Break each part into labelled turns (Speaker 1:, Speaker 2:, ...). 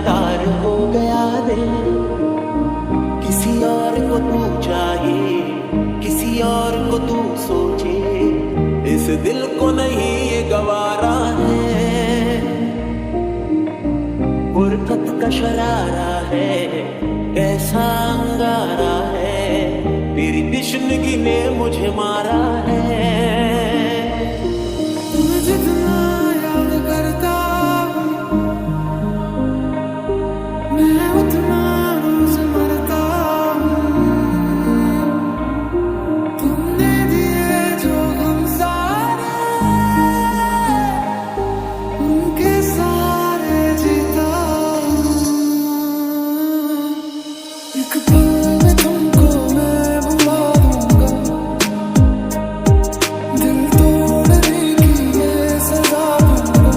Speaker 1: तार हो गया दिल। किसी और को तू चाहिए, किसी और को तू सोचे, इस दिल को नहीं ये गवारा है। गुरकत का शरारा है, कैसा अंगारा है, तेरी तिश्नगी ने मुझे मारा है।
Speaker 2: जितना याद करता मैं उतना रोज मरता हूँ। तुमने दिए जो गम सारे उनके सारे जीता हूँ। एक पल में तुमको मैं भुला दूंगा, दिल तोड़ने की ये सजा दूंगा।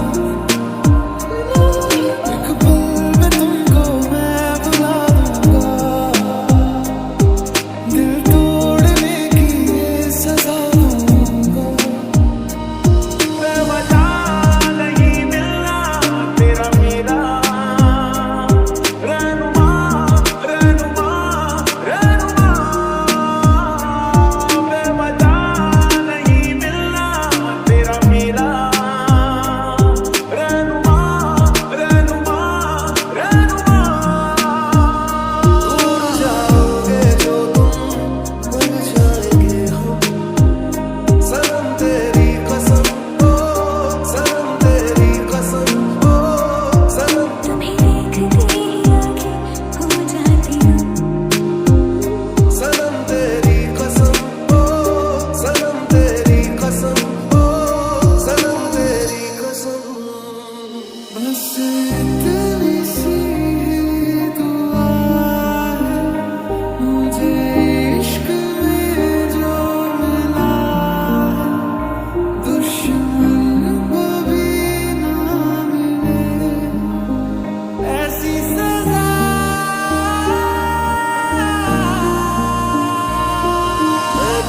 Speaker 2: एक पल में तुमको मैं भुला दूंगा, दिल तोड़ने की ये सजा दूंगा।
Speaker 1: बेवजह नहीं मिलना तेरा मेरा रहनुमा रहनुमा रहनुमा। बेवजह नहीं मिलना तेरा मेरा रहनुमा रहनुमा रहनुमा।
Speaker 2: दूर जाओगे जो तुम मर जाएंगे हम, सनम तेरी कसम ओ सनम तेरी कसम ओ सनम।
Speaker 3: तुम्हें देखते ही आँखें खो जाती हूँ।
Speaker 2: सनम तेरी कसम ओ सनम तेरी कसम ओ सनम तेरी कसम। बस इतनी सी दुआ है मुझे इश्क में जो मिला है, दुश्मन कभी ना मिले ऐसी सजा।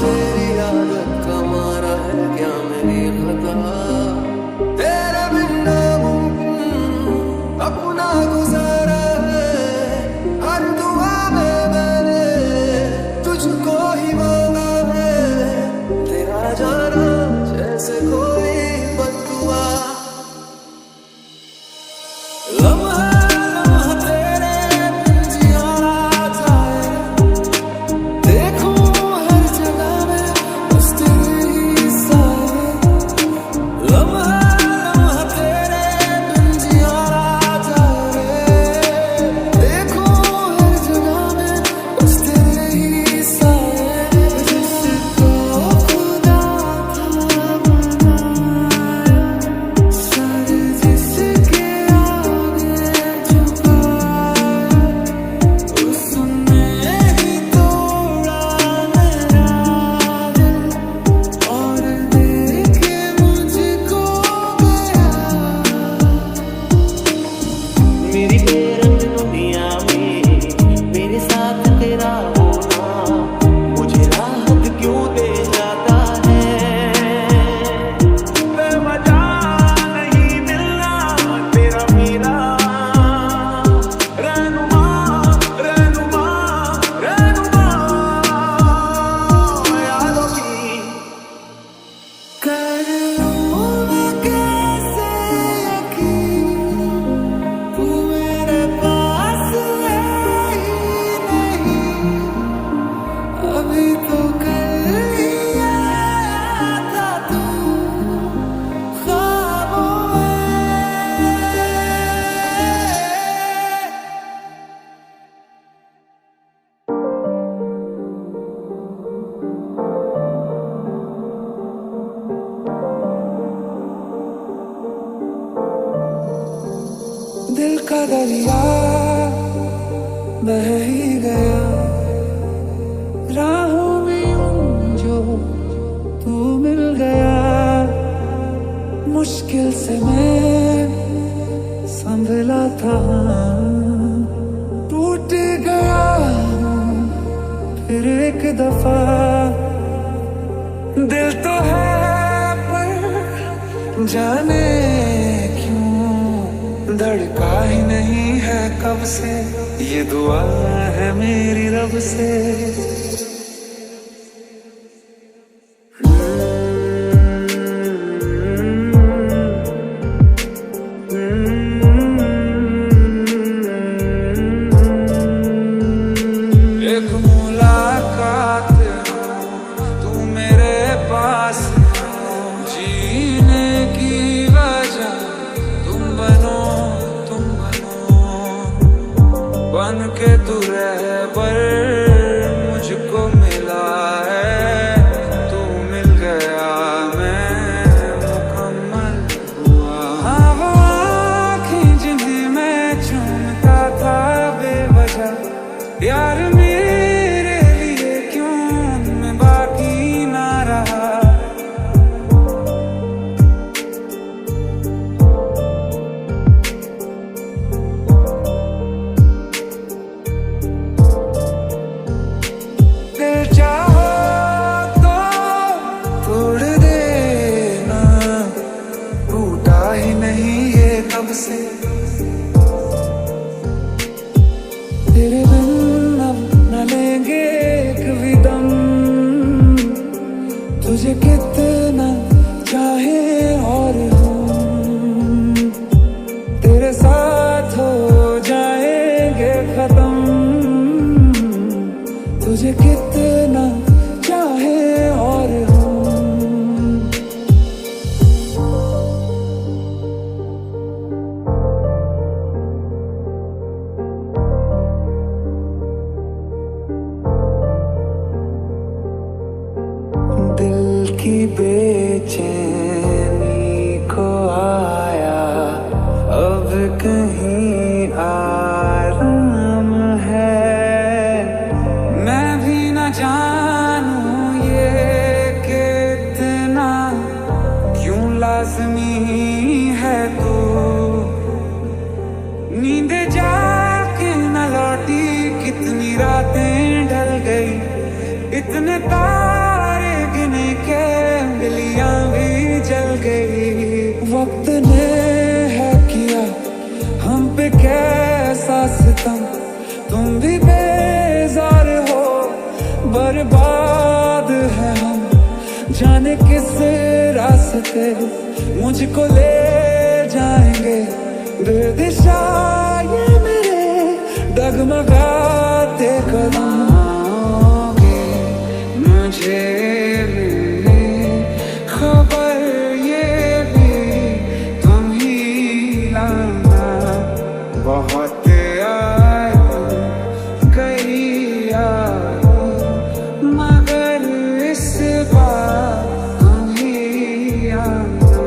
Speaker 2: तेरी आदत का मारा है क्या मेरी खता, तेरे बिना अपना गुजारा है। हर दुआ में मैंने तुझको ही मांगा है, तेरा जाना जैसे कोई बददुआ। लम्हा लम्हा तेरे बिन जिया जाए, देखूं हर जगह में बस तेरे ही साए। लम्हा लम्हा तेरे बिन जिया जाए, देखूं हर जगह में बस तेरे ही साए। जिसको खुदा था बनाया, सर जिसके आगे झुकाया, उसने ही तोड़ा मेरा दिल और देके मुझको गया।
Speaker 1: मेरी बेरंग दुनिया में मेरे साथ तेरा होना मुझे राहत क्यों दे जाता है। बेवजह नहीं मिलना तेरा मेरा रहनुमा रहनुमा रहनुमा। यादों की
Speaker 2: कर लूं मैं कैसे यकीन, तू मेरे पास है ही नहीं। अभी तो कल ही आया था तू ख्वाबों में। दिल का दरिया बह ही गया, राहों में यूं जो तू मिल गया। मुश्किल से मैं संभला था, टूट गया फिर एक दफा। दिल तो है पर जाने क्यों धड़का ही नहीं है कब से, ये दुआ है मेरी रब से। एक मुलाकात तू मेरे पास, जीने की वजह तुम बनो बन के तू रहबर मुझको मिला है, तू मिल गया मैं मुकम्मल हुआ। हाँ वो आँखें जिन्हें मैं चूमता था बेवजह, यार मेरे लिए क्यों उनमें बाकी ना रहा। दिल चाहो तो तोड़ देना, टूटा ही नहीं ये कब से। तेरे बिन अब न लेंगे एक भी दम, तुझे कितना चाहे और हम तेरे साथ हो जाएंगे खत्म, तुझे कितना चाहे और हम। दिल की बेचैनी को आया अब कहीं आराम है, मैं भी न जानूं ये कि इतना क्यों लाज़मी है तू। नींद जाके न लौटी कितनी रातें ढल गई, इतने तारे गिने के उंगलियां भी जल गई। वक्त ने है किया हम पे कैसा सितम, तुम भी बेजार हो बर्बाद है हम, जाने किस रास्ते मुझको ले जाएंगे बेदिशा ये मेरे डगमगाते कदम। मुझे मिली खबर ये भी तुम ही लाना, बहुत आए गई याद मगर इस बार तुम ही आना।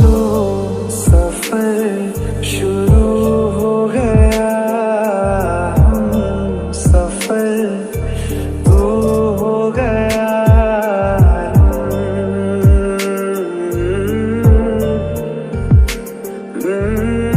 Speaker 2: लो सफर शुरू हो गया, हम सफर तो हो गया। Mm-hmm.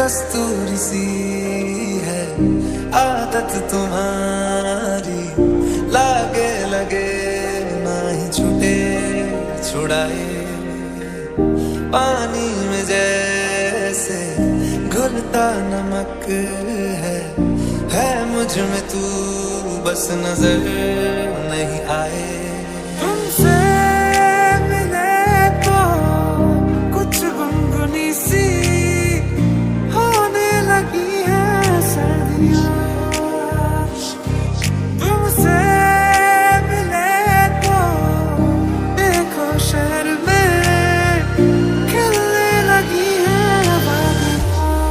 Speaker 2: कस्तूरी सी है आदत तुम्हारी, लागे लगे ना ही छूटे छुड़ाए, पानी में जैसे घुलता नमक है मुझ में तू बस नजर नहीं आए। तुमसे मिले तो कुछ गुनगुनी सी होने लगी है सर्दियाँ, तुमसे मिले तो देखो शहर में खिलने लगी है वादियाँ,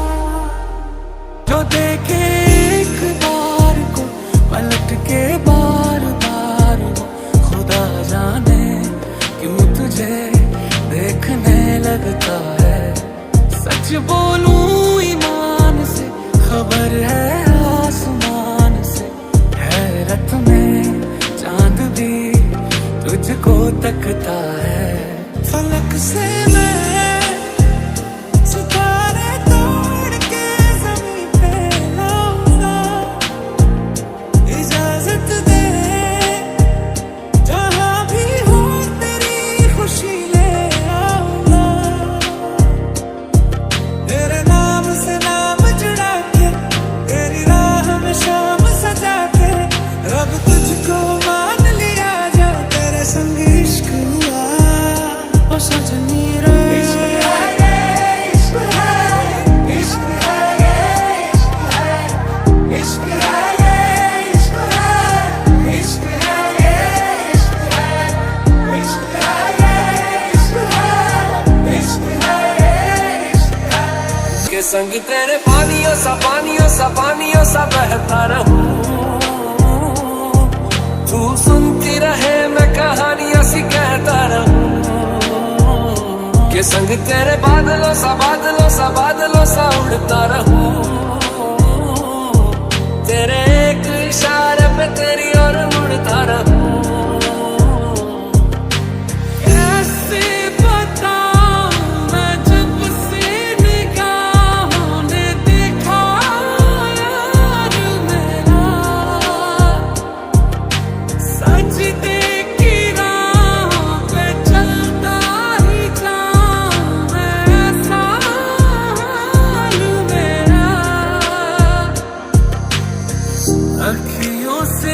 Speaker 2: जो देखे एक बार को पलट के बार बार वो खुदा जाने क्यों तुझे देखने लगता है। सच बोलूं ईमान से खबर है आसमान से, हैरत में चांद भी तुझको तकता है। फलक से मैं सितारे तोड़ के जमीन पे लाऊंगा, इजाजत दे जहां भी हो तेरी खुशी ले आऊंगा, तेरे नाम से नाम जुड़ा के तेरी राह में शाम सजा के, रब तुझको मान लिया जा तेरे संग इश्क हुआ ओ सजनी रे।
Speaker 4: के संग तेरे पानियों सा बहता रहूं, तू सुनती रहे मैं कहानियां सी कहता रहूं, के संग तेरे बादलों सा उड़ता रहूं, तेरे एक इशारे पे तेरी ओर मुड़ता रहूं। कैसे बताऊं मैं जब से निगाहों ने देखा यार मेरा, सजदे की राहों पे चलता ही जाऊं मैं, ऐसा हाल मेरा, अखियों से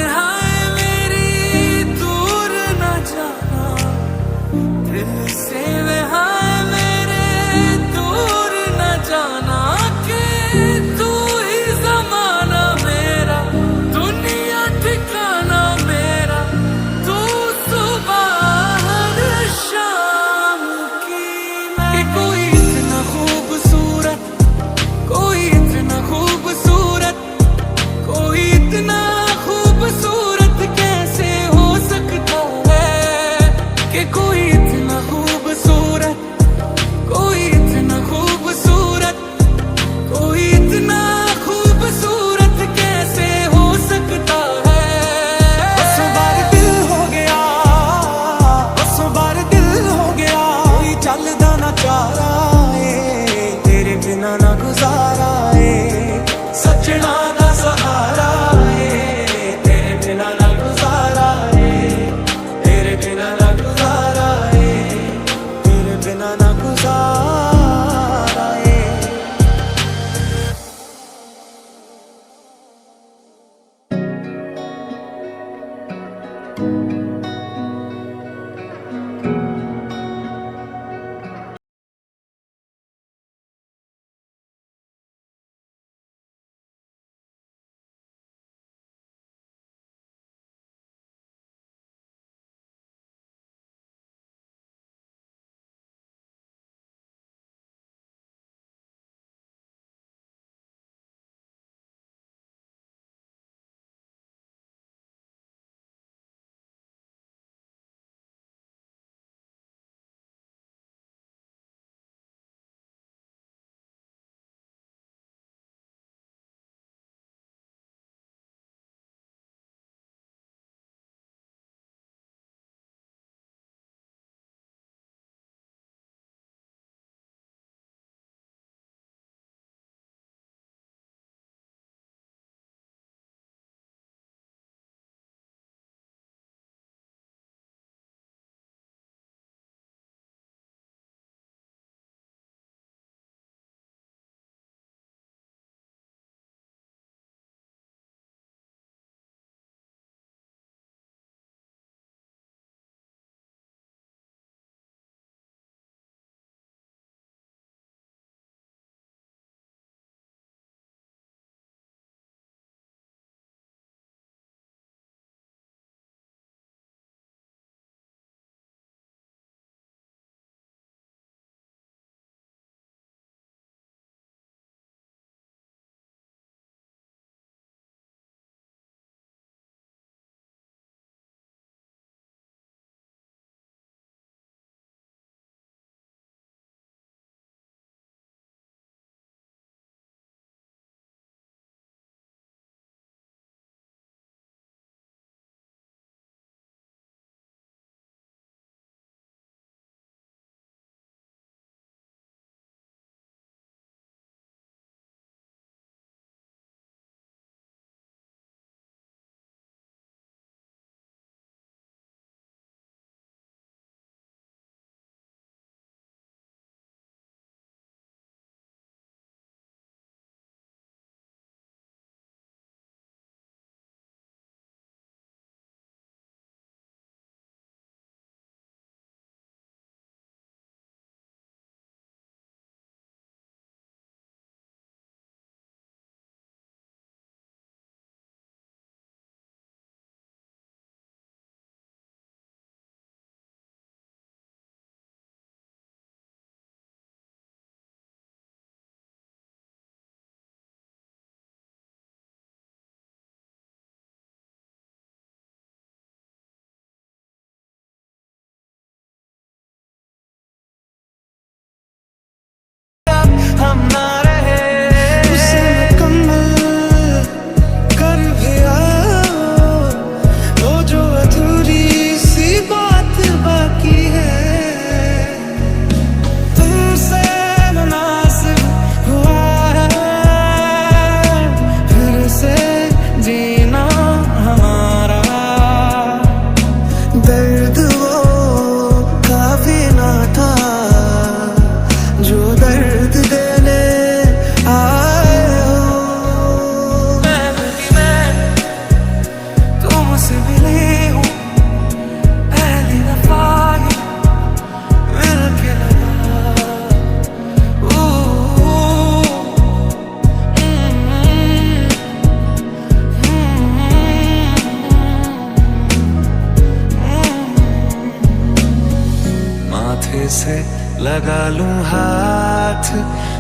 Speaker 2: से लगा लूं हाथ,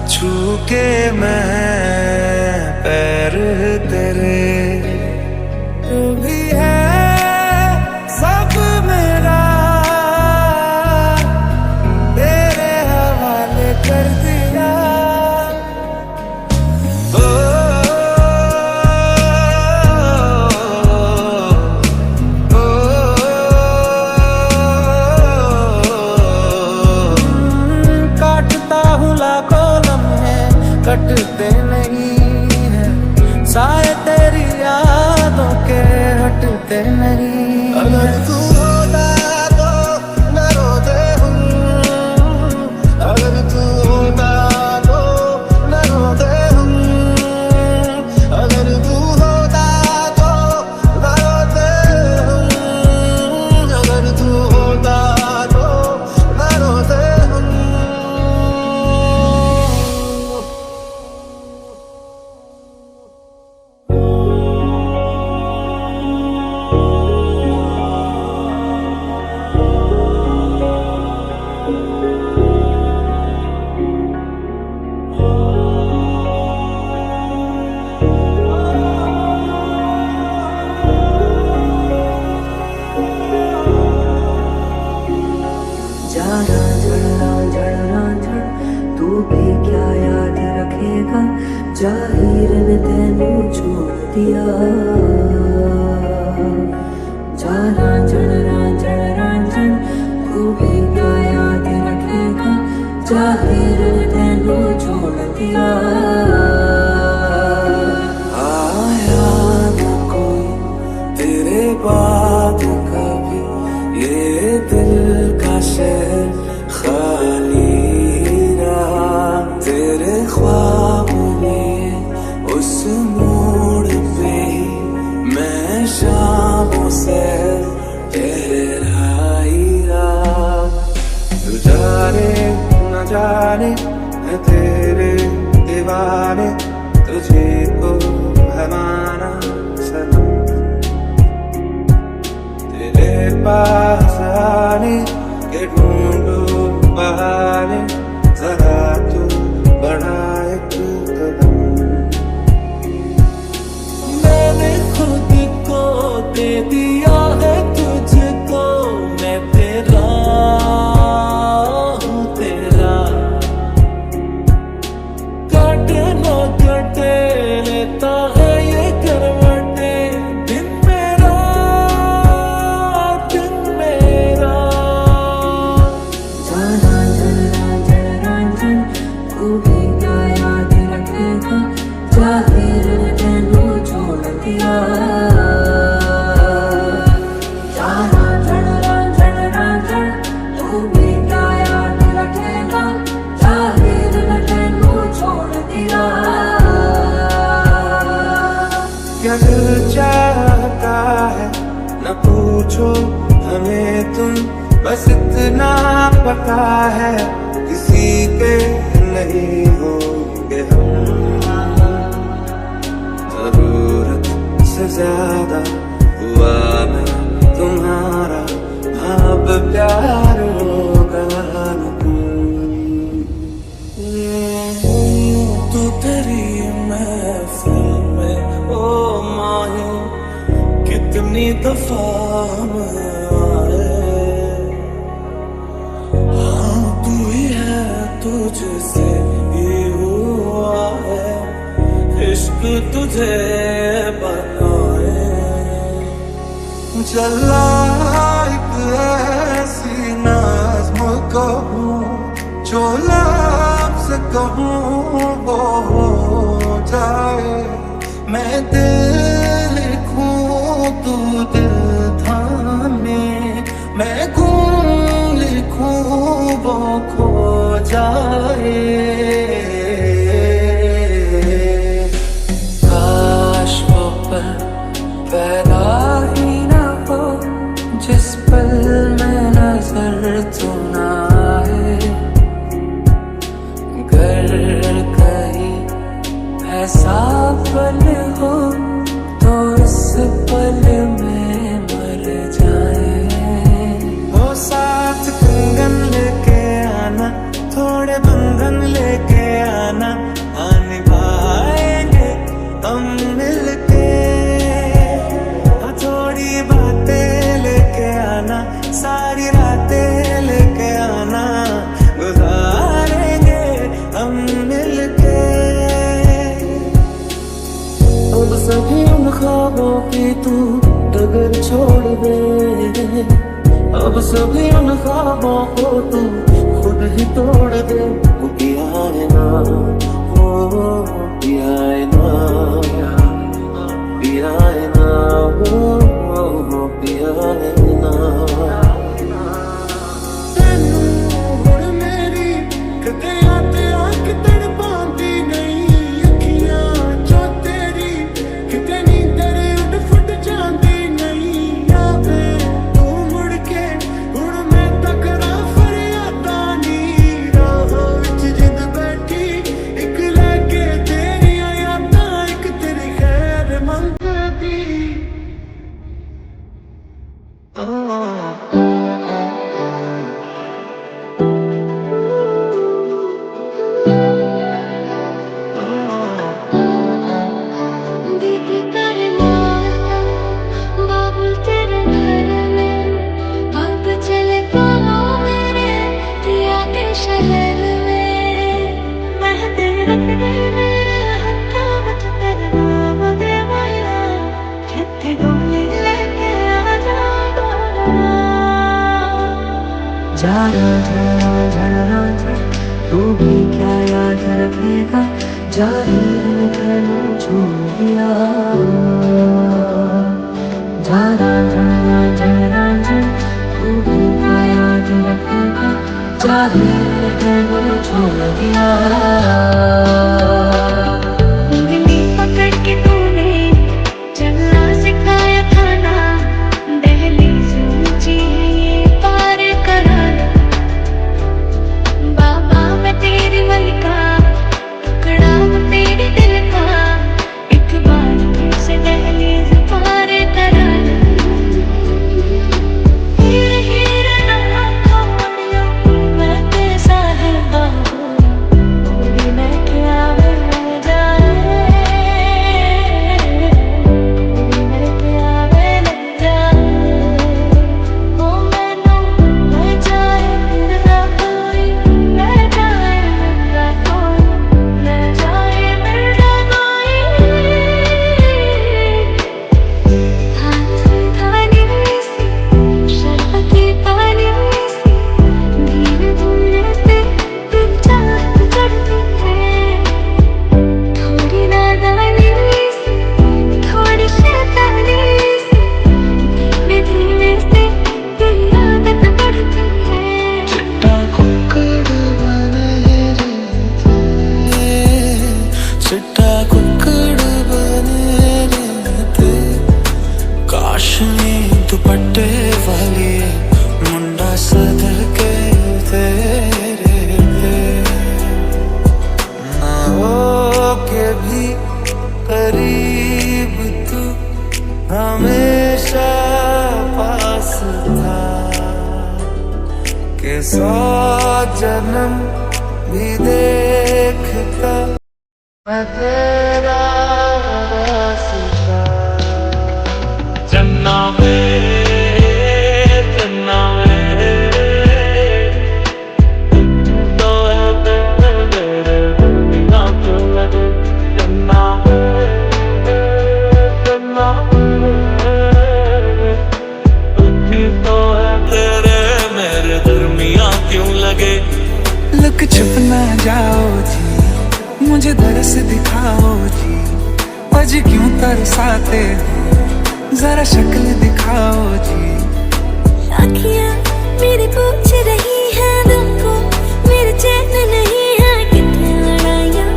Speaker 2: छू के मैं पैर तेरे। तू भी है सब मेरा, तेरे हवाले कर दिया। काटता हूँ लाखों लम्हे, कटते नहीं है साए तेरी यादों के, हटते नहीं। अगर तू होता तो न रोते हम, अगर तू होता तो न रोते हम, अगर तू होता तो न रोते हम, अगर तू होता तो न रोते हम।
Speaker 5: तू भी क्या याद रखेगा, जाहिर ने तेनू छोड़ दिया। जा रांझण तू भी क्या याद रखेगा, जाहिर ने तेनू छोड़ दिया।
Speaker 2: आया न कोई तेरे बाद कभी, ये दिल का शहर खाली रहा। तेरे ख्वाब में उस मोड़ पे ही मैं शामों से ठहरा ही रहा। तू जाने न जाने है तेरे दीवाने, तुझे को है माना सनम। तेरे पास आने के ढूंढूं बहाने, जरा तू बढ़ाए तू कदम। मैंने खुद को दे दिया है तुझको, मैं तेरा हूँ तेरा। काटे न कटे लेता है ये करवटे, दिन मेरा दिन मेरा।
Speaker 5: रांझण तू भी क्या याद रखेगा, जाहिर ने तेनू छोड़ दिया। रांझण तू भी क्या याद रखेगा, जाहिर ने तेनू छोड़ दिया।
Speaker 2: क्या दिल चाहता है न पूछो हमें तुम, बस इतना पता है किसी के नहीं होंगे हम। जरूरत से ज्यादा हुआ मैं तुम्हारा, अब प्यार होगा न तुम। तू तेरी महफिल में ओ माही, कितनी दफा हम आए। हाँ तू ही है, तुझसे ही हुआ है इश्क, तुझे बताए। चला एक ऐसी नाज़्म कहूँ, जो लफ्ज़ कहूँ वो हो जाए। मैं दिल लिखूँ तू दिल थामे, मैं गुम लिखूँ वो खो जाए। काश वो पल पैदा ही ना हो, जिस पल में नजर तू ना आए। कर कहीं ऐसा पल हो तो इस पल में मर जाए। वो साथ कंगन लेके
Speaker 1: भी तू डगर छोड़ दे, अब सभी उन ख्वाबों को तू खुद ही तोड़ दे। वो पिया है ना, वो पिया है ना, पिया है ना, वो पिया है ना। तेनू हुण मेरी कदे याद आके तड़पांदी नहीं, अखियां जो तेरी किते नींदर उड़ फुट जांदी नहीं। आवे तू मुड़ के हुण मैं तकरा फरियादां नी, राह विच जिंद बैठी इक लैके तेरियां यादां, इक तेरी खैर मंगदी।
Speaker 3: दीदी तेरे नाल बाबुल तेरे घर में, अब चले पाओ मेरे दिया के शहर में। मैं तेरे मेरे हत्था मत तेरे नाम दे माया, जिथे डोली लेके आ जाना।
Speaker 5: जाना जाना जाना तू भी क्या याद रखेगा, जाहिर मैंने छोड़ दिया। जाना जाना जाना तू भी क्या याद रखेगा, जाहिर मैंने छोड़ दिया।
Speaker 3: उंगली पकड़ के तूने चलना सिखाया था ना, दहलीज ऊंची है ये पार कराना। बाबा मैं तेरी मलिका, टुकड़ा हूँ तेरे दिल का, एक बार से दहलीज पार कराना। हीर हीर ना खोलियो मैं तेरे साहिबा, भी मैं क्या मिल जाए, भी मैं क्या मिल जाए। ओ मैनू मैं जाए मिलना कोई, मैं जाए मिलना कोई, मैं जाए मिलना कोई। धानी सी शरबती पानी सी, धीरे धीरे से दिल चाहत करती है। थोड़ी नादानी सी थोड़ी शैतानी सी, धीरे धीरे से दिल आदत बढ़ती है।
Speaker 1: चिट्टा कुक्कड़ बने रहते, चिट्टा कुक्कड़ बने रहते, काशनी दुपट्टे वाली मुंडा सदके तेरे पे। ना हो के भी करीब तू हमेशा पास था, के 100 जन्म भी देखता मैं तेरा रास्ता। चन्ना में तो है तेरे बिना क्यों लगे, चन्ना तो है तेरे मेरे दरमियां क्यों लगे।
Speaker 2: लुक छुप ना जाओ जी, मुझे दरस दिखाओ जी, आज क्यों तरसाते हो, जरा शक्ल दिखाओ जी।
Speaker 3: अखियाँ मेरी पूछ रही है दिल को, मेरे चैन नहीं है कितने लड़ाइयाँ,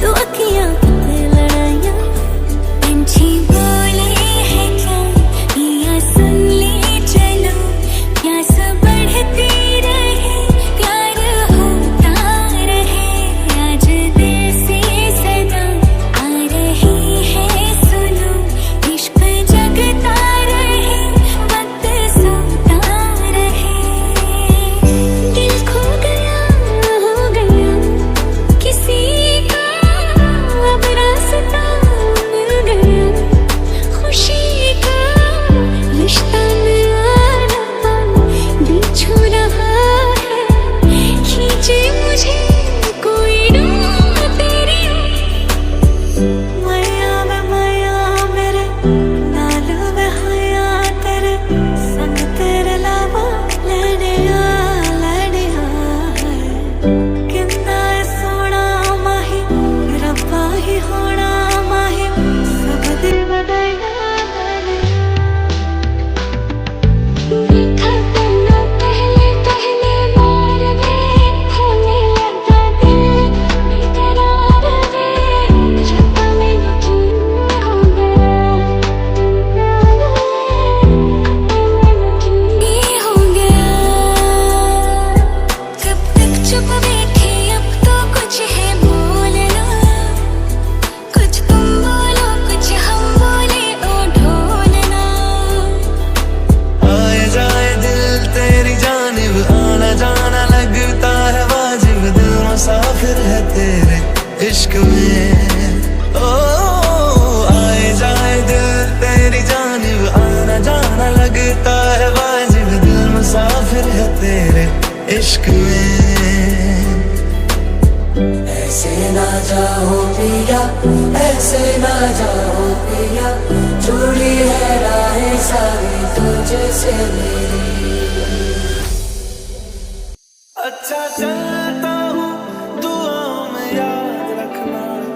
Speaker 3: तो अखियाँ कितने लड़ाइयाँ। पंछी बोले है क्या या सुन ले चलो, प्यास बढ़ती रहे प्यार होता रहे। आज दिल से सदा आ रही है सुनो, इश्क जगता रहे वक्त सोता रहे।
Speaker 2: इश्क में।
Speaker 5: ऐसे ना जाओ पिया, ऐसे ना जाओ पिया, जुड़ी है राहें सारी तुझसे मेरी।